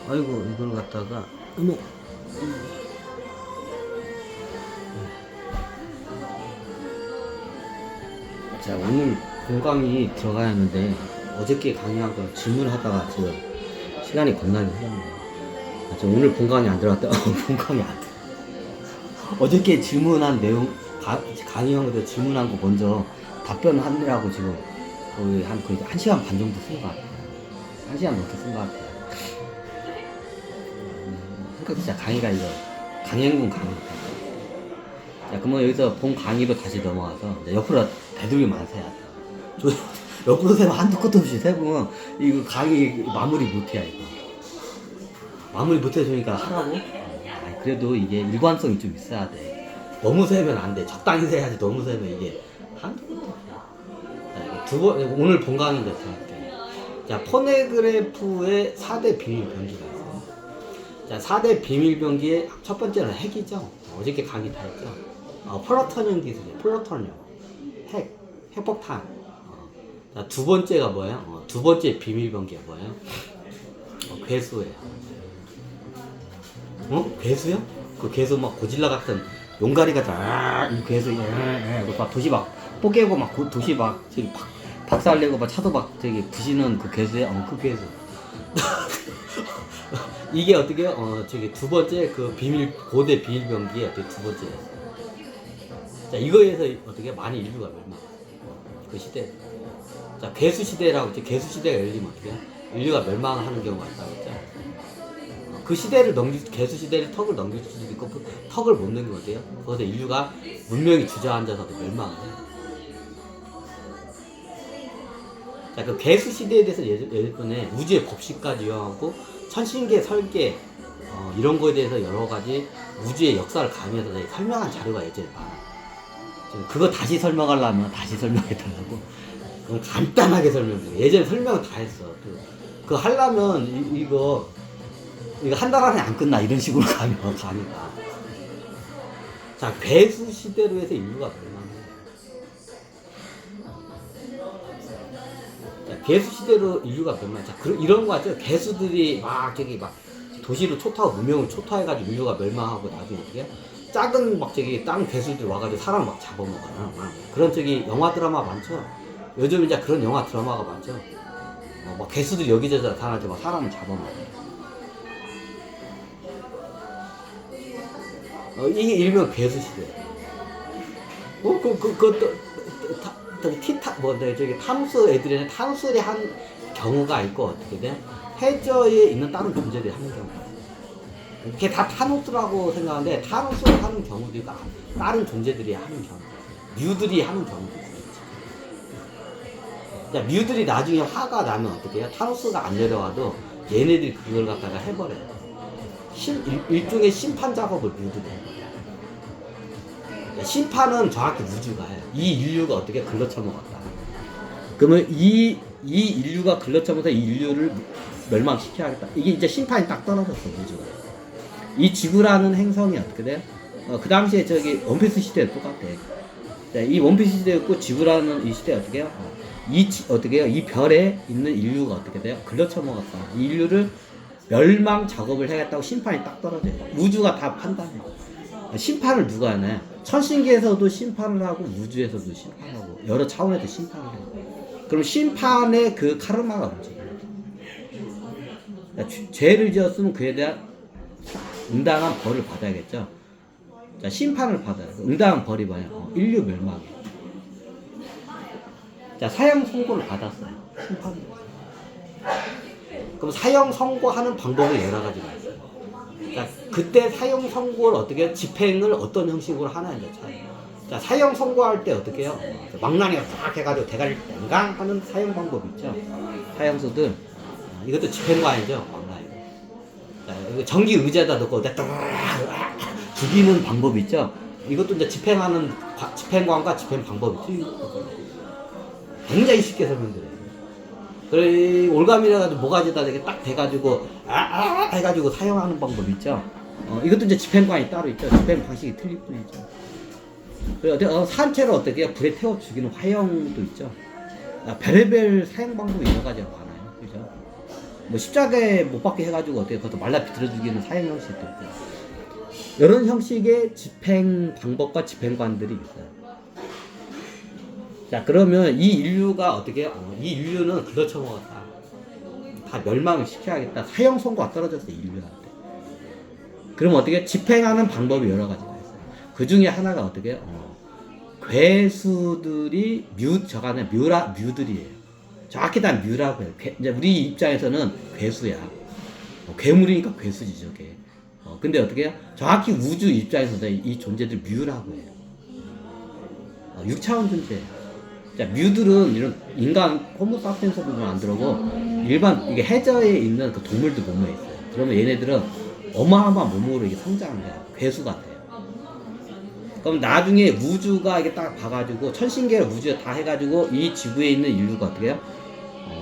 아이고 이걸 갖다가 어머. 자, 오늘 본강의 들어가야 하는데 어저께 강의한 거 질문하다가 지금 시간이 겁나게 흘렀네요. 저 오늘 본강이 안 들어갔다. 본강이 안 들어. 어저께 질문한 내용 강의한 거에 질문한 거 먼저 답변하느라고 지금 거의 거의 1시간 반 정도 쓴 것 같아요. 1시간 넘게 쓴 것 같아요. 그러니까 진짜 강의가 이거 강행군 강의입니다. 자, 그러면 여기서 본 강의로 다시 넘어가서 이제 옆으로 되돌리면 세야 돼. 옆으로 세면 한두 끝도 없이 세보면 이거 강의 마무리 못해야 이거. 마무리 못해주니까 하라고? 그래도 이게 일관성이 좀 있어야 돼. 너무 세면 안 돼. 적당히 세야지. 너무 세면 이게 한두 끝도 없어. 오늘 본 강의인데 들어갈게요. 자, 포네그래프의 4대 비밀병기가 있어요. 자, 4대 비밀병기의 첫 번째는 핵이죠. 어저께 강의 다 했죠. 플러토늄 기술이에요. 플러토늄. 핵폭탄. 자, 두 번째가 뭐예요? 두 번째 비밀병기가 뭐예요? 괴수예요. 괴수요? 그 괴수 막 고질라 같은 용가리 같은 이 괴수 막 도시 막 뽀개고 막 도시 막 저기 박살내고 막 차도 막 저기 부시는 그 괴수예요. 그 괴수. 이게 어떻게요? 저기 두 번째 그 고대 비밀병기의 어떻게 두 번째예요. 자, 이거에서 어떻게 많이 인류가 멸망. 그 시대. 자, 괴수 시대라고 했죠. 괴수 시대가 열리면 어떻게 인류가 멸망하는 경우가 있다고 했죠. 그 시대를 괴수 시대를 턱을 넘길 수도 있고 턱을 못 넘기면 어때요? 거기서 인류가 문명이 주저앉아서 멸망을 해요. 자, 그 괴수 시대에 대해서 예전에 우주의 법칙까지 이용하고 천신계 설계 이런 거에 대해서 여러 가지 우주의 역사를 가미해서 설명한 자료가 예전에 많아요. 그거 다시 설명하려면 다시 설명해달라고. 그럼 간단하게 설명해요. 예전에 설명을 다 했어. 그거 하려면 이거 한 달 안에 안 끝나. 이런 식으로 가니까. 자, 괴수 시대로 해서 인류가 멸망해. 자, 괴수 시대로 인류가 멸망해. 자, 이런 거 같죠? 괴수들이 막 도시를 초토하고 문명을 초토해가지고 인류가 멸망하고 나중에 어떻게 작은 막 땅 괴수들 와가지고 사람 막 잡아먹어요. 그런 영화 드라마 많죠? 요즘 이제 그런 영화 드라마가 많죠? 막 괴수들이 여기저기 나타나서 막 사람을 잡아먹어요. 이게 일명 괴수 시대. 탐수 애들이 탐수를 한 경우가 있고, 어떻게 돼? 해저에 있는 다른 존재들이 하는 경우가 있어요. 이게 다 타노스라고 생각하는데, 타노스를 하는 경우도 있고, 다른 존재들이 하는 경우도 있어요. 뮤들이 하는 경우도 있어요. 자, 뮤들이 나중에 화가 나면 어떻게 해요? 타노스가 안 내려와도 얘네들이 그걸 갖다가 해버려요. 일종의 심판 작업을 뮤들이 해요. 심판은 정확히 우주가 해요. 이 인류가 어떻게 글러쳐먹었다. 그러면 이 인류가 글러쳐먹어서 이 인류를 멸망시켜야겠다. 이게 이제 심판이 딱 떨어졌어, 우주가. 이 지구라는 행성이 어떻게 돼요? 그 당시에 원피스 시대도 똑같대. 이 원피스 시대였고, 지구라는 이 시대 어떻게 해요? 어떻게 해요? 이 별에 있는 인류가 어떻게 돼요? 글러쳐먹었다. 이 인류를 멸망 작업을 해야겠다고 심판이 딱 떨어져요. 우주가 다 판단해요. 심판을 누가 하나요? 천신계에서도 심판을 하고 우주에서도 심판하고 여러 차원에서 심판을 해요. 그럼 심판의 그 카르마가 움직여요. 죄를 지었으면 그에 대한 응당한 벌을 받아야겠죠. 자, 심판을 받아요. 응당한 벌이 뭐예요? 인류 멸망이에요. 자, 사형 선고를 받았어요. 심판을. 그럼 사형 선고하는 방법이 여러 가지가 있어요. 자, 그때 사형 선고를 어떻게 집행을 어떤 형식으로 하나의 차이. 자, 사형 선고할 때 어떻게 해요? 망나니가 쫙 해가지고 대가리 땡강 하는 사형 방법 있죠. 사형수들 이것도 집행관이죠. 망나니. 자, 이거 전기 의자에다 넣고 죽이는 방법 있죠. 이것도 이제 집행관과 집행 방법이 틀리거든요. 굉장히 쉽게 설명드려요. 그래, 올가미래가지고 모가지에다 이렇게 딱 대가지고 해가지고 사용하는 방법 있죠. 이것도 이제 집행관이 따로 있죠. 집행 방식이 틀릴 뿐이죠. 그리고 산채로 어떻게 불에 태워 죽이는 화형도 있죠. 별의별 사용 방법이 여러 가지가 많아요. 그죠? 뭐 십자가에 못 박게 해가지고 어떻게 그것도 말라 비틀어 죽이는 사형 형식도 있고 이런 형식의 집행 방법과 집행관들이 있어요. 자 그러면 이 인류가 어떻게 이 인류는 긁어쳐먹었다. 다 멸망을 시켜야겠다. 사형 선고가 떨어졌어 인류한테. 그럼 어떻게 집행하는 방법이 여러 가지가 있어요. 그 중에 하나가 어떻게 괴수들이 저간에 뮤들이에요. 정확히 다 뮤라고 해요. 이제 우리 입장에서는 괴수야. 괴물이니까 괴수지 저게. 근데 어떻게 해요? 정확히 우주 입장에서는 이 존재들 뮤라고 해요. 6차원 존재예요. 자, 뮤들은 이런 인간 호모사피엔스 부분 안 들어오고 일반 이게 해저에 있는 그 동물들 몸에 있어요. 그러면 얘네들은 어마어마한 몸으로 이게 성장을 해요. 괴수가 돼요. 그럼 나중에 우주가 이게 딱 봐가지고 천신계를 우주에 다 해가지고 이 지구에 있는 인류가 어떻게 해요?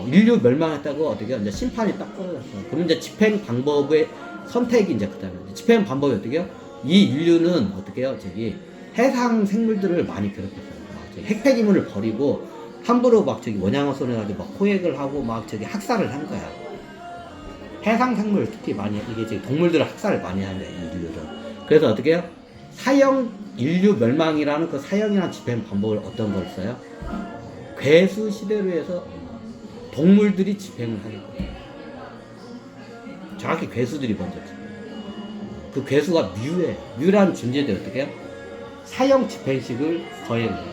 인류 멸망했다고 어떻게 해요? 이제 심판이 딱 떨어졌어요. 그럼 이제 집행 방법의 선택이 이제 그다음에 집행 방법이 어떻게 해요? 이 인류는 어떻게 해요? 저기 해상 생물들을 많이 괴롭혔어요. 핵폐기물을 버리고 함부로 막 저기 원양어선을 가지고 막 포획을 하고 막 저기 학살을 한 거야. 해상 생물 특히 많이 이게 저기 동물들을 학살을 많이 하는 거야 이 인류들은. 그래서 어떻게 해요? 사형 인류 멸망이라는 그 사형이라는 집행 방법을 어떤 걸 써요? 괴수 시대로 해서 동물들이 집행을 하겠거든요. 정확히 괴수들이 먼저 그 괴수가 뮤예요. 뮤라는 존재들 어떻게 해요? 사형 집행식을 거행해요.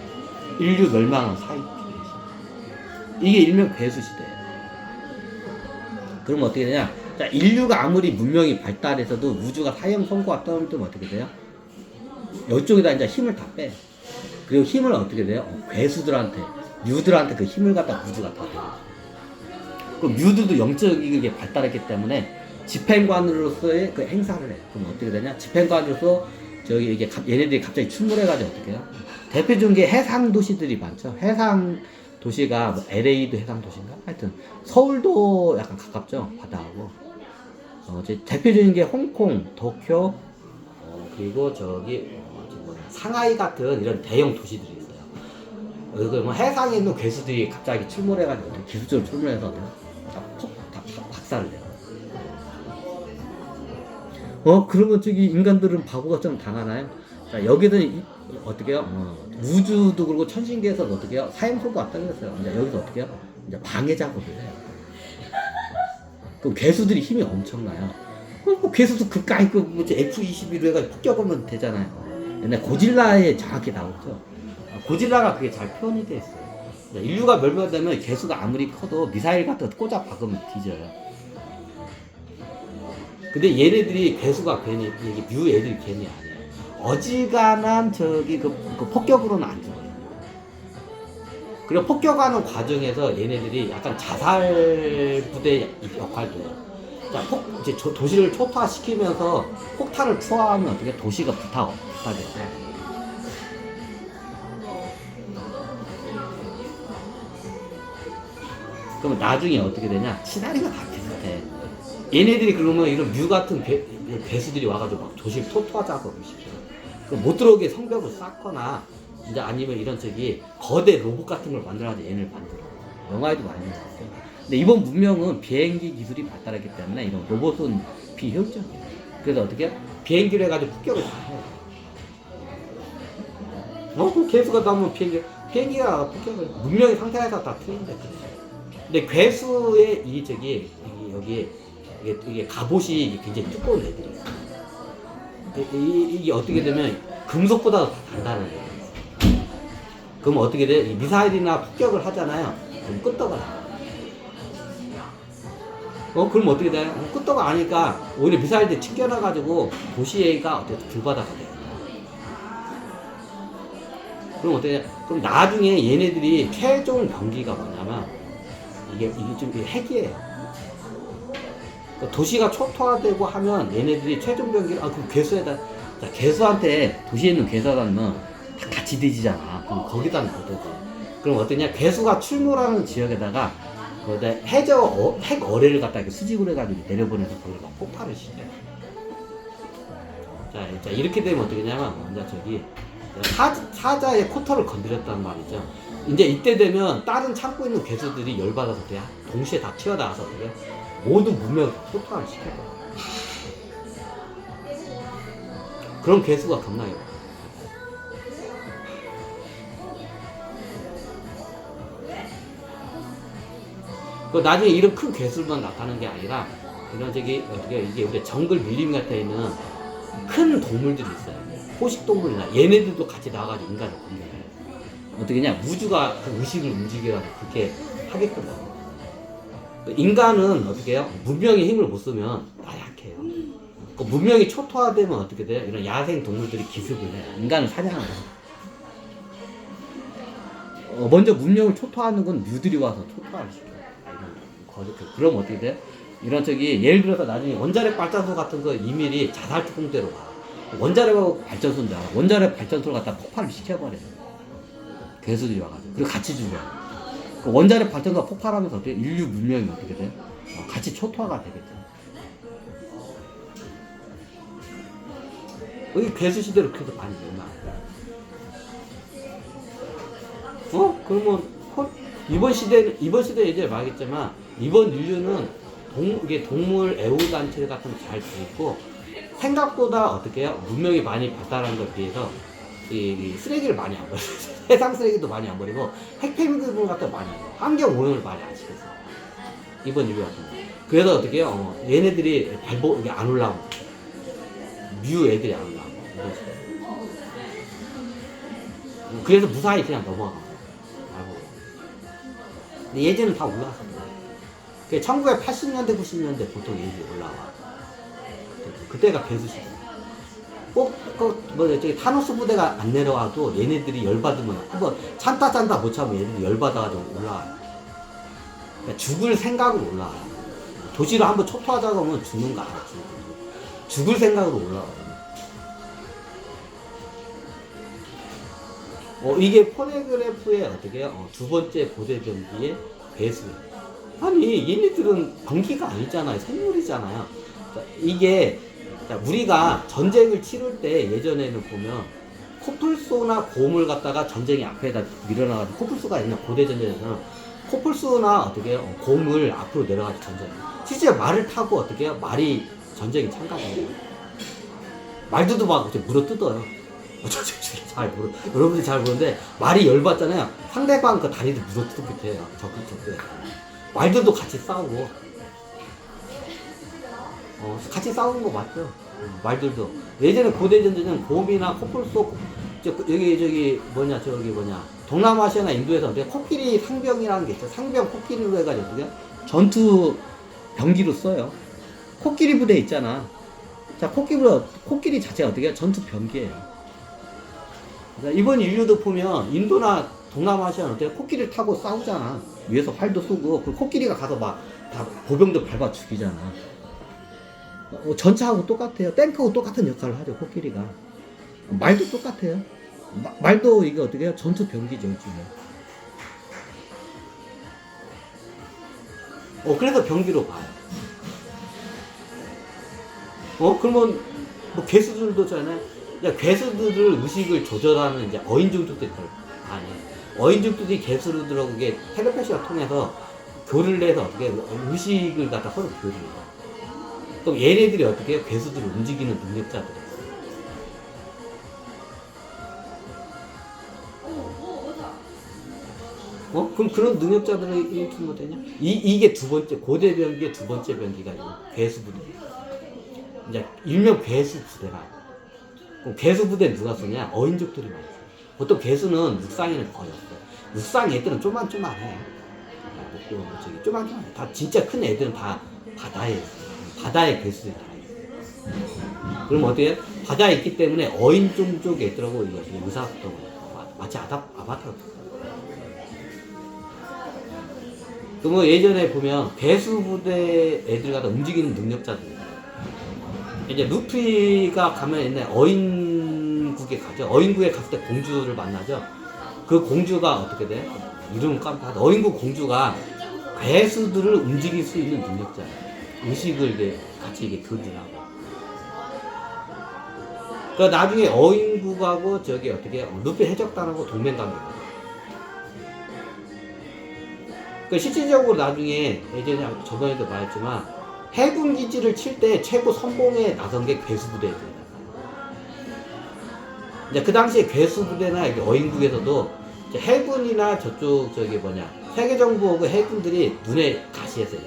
인류 멸망한 사형 집행식. 이게 일명 괴수 시대예요. 그럼 어떻게 되냐? 자, 인류가 아무리 문명이 발달해서도 우주가 사형 선고가 떠오르면 어떻게 돼요? 이쪽에다 이제 힘을 다 빼. 그리고 힘을 어떻게 돼요? 괴수들한테, 뮤들한테 그 힘을 갖다 우주가 다 돼요. 그럼 뮤들도 영적이게 발달했기 때문에 집행관으로서의 그 행사를 해. 그럼 어떻게 되냐? 집행관으로서 저기 이게 얘네들이 갑자기 출몰해가지고 어떻게 해요? 대표적인 게 해상 도시들이 많죠. 해상 도시가 뭐 LA도 해상 도시인가? 하여튼 서울도 약간 가깝죠 바다하고. 대표적인 게 홍콩, 도쿄, 그리고 저기 상하이 같은 이런 대형 도시들이 있어요. 여기 뭐 해상에 있는 괴수들이 갑자기 출몰해가지고 기술적으로 출몰해서 다 박살을 내요. 그러면 저기 인간들은 바보가 좀 당하나요? 자, 여기는 어떻게 해요? 우주도 그렇고 천신계에서도 어떻게 해요? 사형선고 왔다 그랬어요. 이제 여기서 어떻게 해요? 이제 방해 작업을 해요. 그럼 괴수들이 힘이 엄청나요. 뭐 괴수도 그까이 그 뭐지 F-22로 해가지고 폭격하면 되잖아요. 옛날 고질라에 정확히 나오죠. 고질라가 그게 잘 표현이 돼 있어요. 인류가 멸망되면 괴수가 아무리 커도 미사일 같은 거 꽂아 박으면 뒤져요. 근데 얘네들이 괴수가 괜히 이게 뮤 애들이 괜히 아니에요. 어지간한 저기 그 폭격으로는 안 죽어요. 그리고 폭격하는 과정에서 얘네들이 약간 자살 부대 역할도 해요. 자, 이제 도시를 초토화시키면서 폭탄을 투하하면 어떻게 도시가 부탁했어요. 그러면 나중에 어떻게 되냐? 시나리오가 다 비슷해. 얘네들이 그러면 이런 뮤 같은 괴수들이 와가지고 막 도시를 초토화하자고 시켜요. 못 들어오게 성벽을 쌓거나 이제 아니면 이런 저기 거대 로봇 같은 걸 만들어가지고 얘네를 만들어. 영화에도 많이 나왔어요. 근데 이번 문명은 비행기 기술이 발달했기 때문에 이런 로봇은 비효율적이에요. 그래서 어떻게 비행기를 해가지고 폭격을 다 해요. 그 괴수가 나오면 비행기가 폭격을 문명의 상태에서 다 틀린데. 근데 괴수의 이 저기 여기 이게 갑옷이 굉장히 두꺼운 애들이에요. 이게 어떻게 되면 금속보다 더 단단한 애들이에요. 그럼 어떻게 돼? 이 미사일이나 폭격을 하잖아요. 그럼 끄떡을 나요. 그럼 어떻게 돼요? 끄떡을 아니까 오히려 미사일들 튕겨나가지고 도시가 어떻게 불바다가 돼요. 그럼 어떻게 돼? 그럼 나중에 얘네들이 최종 병기가 뭐냐면 이게 좀 핵이에요. 도시가 초토화되고 하면 얘네들이 최종 병기를 그럼 괴수에다 괴수한테 도시에 있는 괴수하면 다 같이 뒤지잖아. 그럼 거기다 놔둬. 그럼 어떠냐? 괴수가 출몰하는 지역에다가 거기다 핵 어뢰를 갖다 이렇게 수직으로 해가지고 내려보내서 거기다 폭발을 시켜요. 자 이렇게 되면 어떻게 되냐면 먼저 저기 사자의 코털을 건드렸단 말이죠. 이제 이때 되면 다른 참고 있는 괴수들이 열받아서 그냥 동시에 다 튀어나와서 그래요. 모든 문명을 초토화를 시켜버려. 그런 개수가 겁나게 많아. 그 나중에 이런 큰 개수만 나타나는 게 아니라 이런 저기 어떻게 이게 우리 정글 밀림 같아 있는 큰 동물들이 있어요. 포식 동물이나 얘네들도 같이 나와가지고 인간을 공격해. 어떻게냐 우주가 그 의식을 움직여가지고 그렇게 하게끔 해요. 인간은 어떻게 해요? 문명의 힘을 못 쓰면 나약해요. 그 문명이 초토화되면 어떻게 돼요? 이런 야생 동물들이 기습을 해요. 인간을 사냥하는 거예요. 먼저 문명을 초토화하는 건 뮤들이 와서 초토화를 시켜요. 그럼 어떻게 돼요? 이런 저기 예를 들어서 나중에 원자력 발전소 같은 거 이밀이 자살 특공대로 가. 원자력 발전소인데 원자력 발전소를 갖다 폭발을 시켜버려요. 괴수들이 와가지고 그리고 같이 죽어요. 그 원자력 발전소가 폭발하면서 어떻게 인류 문명이 어떻게 돼요? 같이 초토화가 되겠죠. 이 괴수 시대로 그렇게 많이 멸망. 그러면 이번 시대 예전에 말했지만 이번 인류는 이게 동물 애호단체 같은 거 잘 돼 있고 생각보다 어떻게 해요? 문명이 많이 발달한 것에 비해서 이 쓰레기를 많이 안 버려요. 세상 쓰레기도 많이 안 버리고 핵폐기물 같은 거 많이 안 버려요. 환경 오염을 많이 안 시켰어요. 이번 인류 같은 거. 그래서 어떻게 해요? 얘네들이 이게 안 올라오고 뮤 애들이 안 올라오고 그래서 무사히 그냥 넘어가고. 근데 예전은 다 올라왔었거든요. 1980년대, 90년대 보통 얘들이 올라와. 그때가 배수시대. 저기 타노스 부대가 안 내려와도 얘네들이 열받으면, 한번 찬다 못 참으면 얘네들이 열받아가지고 올라와요. 그러니까 죽을 생각으로 올라와요. 도시를 한번 초토하자고 하면 죽는 거 알아, 죽을 생각으로 올라와요. 이게 포네그래프의 어떻게 해요? 두 번째 고대 병기의 배수. 아니, 얘네들은 병기가 아니잖아요. 생물이잖아요. 이게, 우리가 전쟁을 치를 때 예전에는 보면 코뿔소나 곰을 갖다가 전쟁의 앞에다 밀어놔가지고 코뿔소가 있는 고대 전쟁에서는 코뿔소나 어떻게 해요? 곰을 앞으로 내려가지고 전쟁. 실제 말을 타고 어떻게 해요? 말이 전쟁에 참가해요. 말들도 막 물어 뜯어요. 여러분들이 잘 모르는데 말이 열받잖아요. 상대방 그 다리를 물어 뜯기도 해요. 적극. 말들도 같이 싸우고. 같이 싸우는 거 맞죠? 말들도. 예전에 고대 전쟁은 곰이나 코뿔소, 동남아시아나 인도에서 코끼리 상병이라는 게 있어요. 상병 코끼리로 해가지고 어떻게 전투 병기로 써요. 코끼리 부대 있잖아. 자, 코끼리 자체가 어떻게 전투 병기예요. 이번 인류도 보면 인도나 동남아시아는 어떻게 코끼리를 타고 싸우잖아. 위에서 활도 쏘고 그 코끼리가 가서 막 다 보병들 밟아 죽이잖아. 전차하고 똑같아요. 탱크하고 똑같은 역할을 하죠. 코끼리가. 말도 똑같아요. 말도 이게 어떻게 해요? 전투 병기죠. 일종의. 그래서 병기로 봐요. 그러면 뭐 괴수들도 있잖아요. 괴수들을 의식을 조절하는 이제 어인중족들이 아니에요. 어인중족들이 괴수들하고 이게 텔레파시가 통해서 교류를 해서 어떻게 의식을 갖다 서로 교류를 해요. 그럼 얘네들이 어떻게 해요? 괴수들을 움직이는 능력자들이에요. 그럼 그런 능력자들을 일으키는 거 되냐? 이게 두 번째, 고대 병기의 두 번째 병기가 괴수 부대예요. 이제 일명 괴수 부대라. 그럼 괴수 부대는 누가 쓰냐? 어인족들이 많이 써요. 보통 괴수는 육상에는 거의 없어요. 육상 애들은 쪼만쪼만해. 쪼만쪼만해. 다 진짜 큰 애들은 다 바다에 괴수들이 다 있어요. 그럼 어떻게 해요? 바다에 있기 때문에 어인종 애들하고 이거 의사소통을 마치 아바타가 됐어요. 그럼 예전에 보면 괴수 부대 애들 갖다 움직이는 능력자들. 이제 루피가 가면 옛날에 어인국에 가죠. 어인국에 갔을 때 공주를 만나죠. 그 공주가 어떻게 돼? 이름은 깜빡하다. 어인국 공주가 괴수들을 움직일 수 있는 능력자예요. 의식을 이제 같이 이게 교류를 하고. 그 나중에 어인국하고 루피 해적단하고 동맹관계가 돼요. 그 실질적으로 나중에 예전에 저번에도 말했지만 해군 기지를 칠 때 최고 선봉에 나선 게 괴수부대였습니다. 이제 그 당시에 괴수부대나 어인국에서도 해군이나 저쪽 세계 정부하고 해군들이 눈에 가시했어요.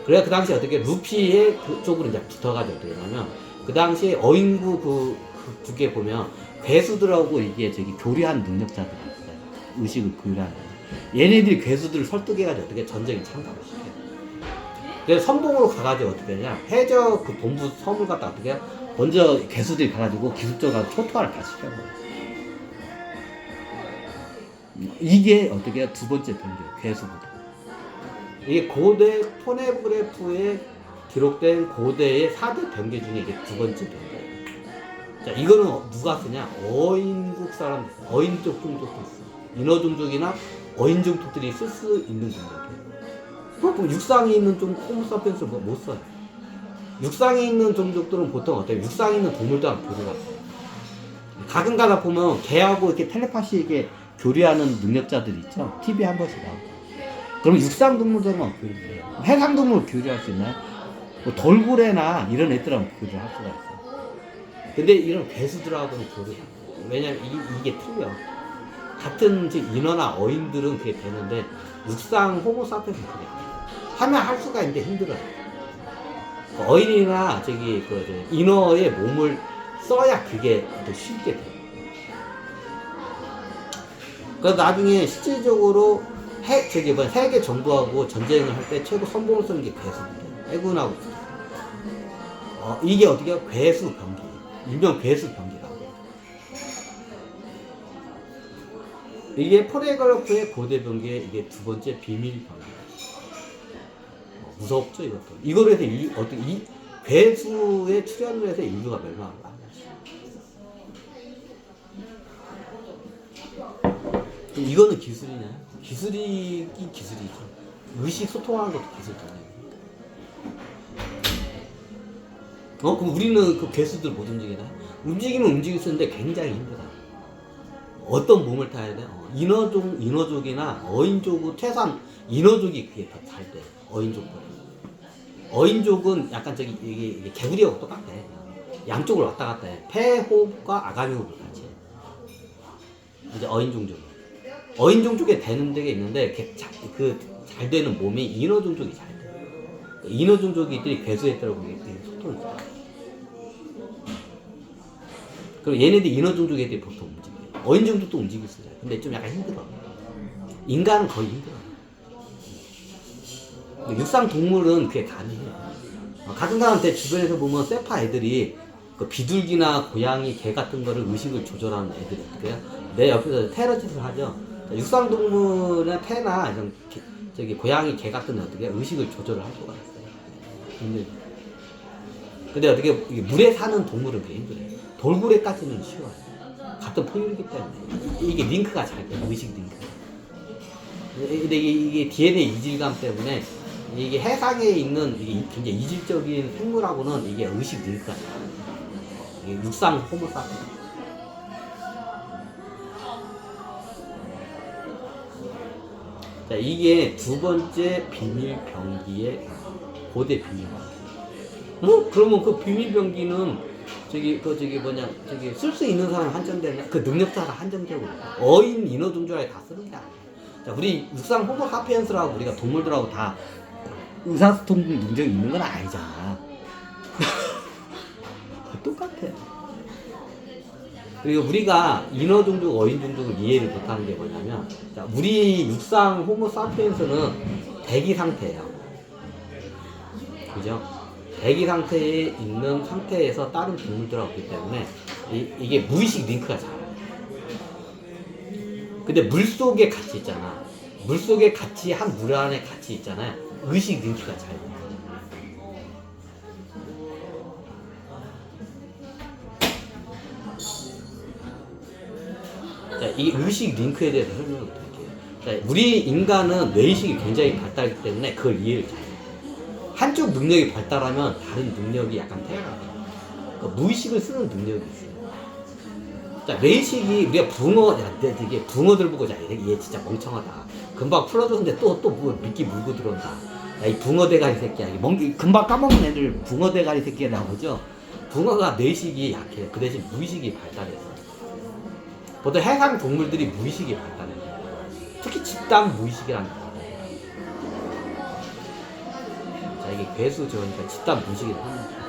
그래야 그 당시에 어떻게 루피의 그쪽으로 이제 붙어가지고 어떻게 하냐면 그 당시에 어인국 국에 보면 괴수들하고 이게 교류한 능력자들이 있어요. 의식을 교류하는. 얘네들이 괴수들을 설득해가지고 어떻게 전쟁에 참가를 시켜요. 그래서 선봉으로 가가지고 어떻게 하냐 해저 그 본부 섬을 갖다 어떻게 해요? 먼저 괴수들이 가가지고 기습적으로 초토화를 다 시켜버려요. 이게 어떻게 해요? 두 번째 병기예요. 괴수부대. 이게 고대 포네그래프에 기록된 고대의 4대 병기 중에 이게 두 번째 병기예요. 자, 이거는 누가 쓰냐? 어인국 사람, 어인족 종족도 있어. 인어 종족이나 어인 종족들이 쓸 수 있는 종족이에요. 그럼 육상에 있는 호모사피엔스를 못 써요. 육상에 있는 종족들은 보통 어때요? 육상에 있는 동물들하고 교류가 있어요. 가끔가다 보면 개하고 이렇게 텔레파시 이렇게 교류하는 능력자들 있죠? TV 한 번씩 나오고. 그럼 육상 동물들만 교류해요. 해상 동물 교류할 수 있나요? 뭐 돌고래나 이런 애들하고 교류할 수가 있어요. 근데 이런 괴수들하고는 교류가 안 돼요. 왜냐면 이게 틀려. 같은 인어나 어인들은 그게 되는데 육상 호모사피엔스는 그게 안 돼요. 하면 할 수가 있는데 힘들어요. 어인이나 인어의 몸을 써야 그게 더 쉽게 돼요. 그래서 나중에 실질적으로 세계 정부하고 전쟁을 할 때 최고 선봉을 쓰는 게 괴수입니다. 해군하고. 이게 어떻게 해요? 괴수 병기. 일명 괴수 병기라고. 이게 포네그래프의 고대 병기의 이게 두 번째 비밀 병기. 무섭죠, 이것도. 이거로 해서 이 괴수의 출현을 해서 인류가 멸망한 거야. 이거는 기술이냐? 기술이죠. 의식 소통하는 것도 기술이잖아요. 그럼 우리는 그 괴수들 못 움직이나? 움직이면 움직일 수 있는데 굉장히 힘들다. 어떤 몸을 타야 돼? 인어족이나 어인족은 최소한 인어족이 그게 더 잘 돼. 어인족보다. 어인족은 약간 이게 개구리하고 똑같아. 양쪽을 왔다 갔다 해. 폐호흡과 아가미호흡을 같이 해. 이제 어인종 쪽에 되는 데가 있는데 잘 되는 몸이 인어종 쪽이 잘 돼. 인어종 쪽이들이 괴수했더라고 소통을 잘 해. 그리고 얘네들 인어종 쪽 애들이 보통 움직여. 어인종 쪽도 움직일 수 있어요. 근데 좀 약간 힘들어. 인간은 거의 힘들어. 육상 동물은 그게 가능해. 가끔가다한테 주변에서 보면 세파 애들이 그 비둘기나 고양이, 개 같은 거를 의식을 조절하는 애들이 어떻게 해요? 내 옆에서 테러짓을 하죠. 육상 동물이나 태나 이런 고양이, 개 같은 애 어떻게 의식을 조절을 할 수가 있어요. 근데 어떻게 물에 사는 동물은 그게 힘들어요. 돌고래까지는 쉬워요. 같은 포유류이기 때문에 이게 링크가 잘 돼요. 의식 링크. 근데 이게 DNA 이질감 때문에 이게 해상에 있는 이게 굉장히 이질적인 생물하고는 이게 의식 링크가 잘 돼요. 이게 육상 호모사피엔스. 자, 이게 두 번째 비밀 병기의 고대 비밀 병기. 그러면 그 비밀 병기는 쓸 수 있는 사람 한정되냐? 그 능력자가 한정되고 어인 인어 종족에 다 쓰는 게 아니야. 자, 우리 육상 호모사피엔스라고 우리가 동물들하고 다 의사소통 능력이 있는 건 아니잖아. 똑같아. 그리고 우리가 인어 종족, 어인 종족을 이해를 못하는 게 뭐냐면, 자, 우리 육상 호모사피엔스는 대기 상태예요. 그죠? 대기 상태에 있는 상태에서 다른 동물들하고 있기 때문에 이게 무의식 링크가 잘 돼요. 근데 물속에 같이 있잖아. 물속에 같이 한 물 안에 같이 있잖아요. 의식 링크가 잘 돼요. 자, 이 의식 링크에 대해서 설명을 드릴게요. 자, 우리 인간은 뇌의식이 굉장히 발달하기 때문에 그걸 이해를 잘해요. 한쪽 능력이 발달하면 다른 능력이 약간 퇴화해요. 그러니까 무의식을 쓰는 능력이 있어요. 자, 뇌의식이 우리가 붕어들 보고 얘 진짜 멍청하다. 금방 풀어줬는데 또 뭐 미끼 물고 들어온다. 야, 이 붕어 대가리 새끼야. 금방 까먹는 애들 붕어 대가리 새끼에 나오죠. 붕어가 뇌식이 약해. 그 대신 무의식이 발달했어. 보통 해상 동물들이 무의식이 발달해. 특히 집단 무의식이라는 거. 자, 이게 괴수 저으니까 집단 무의식이 하는 거야.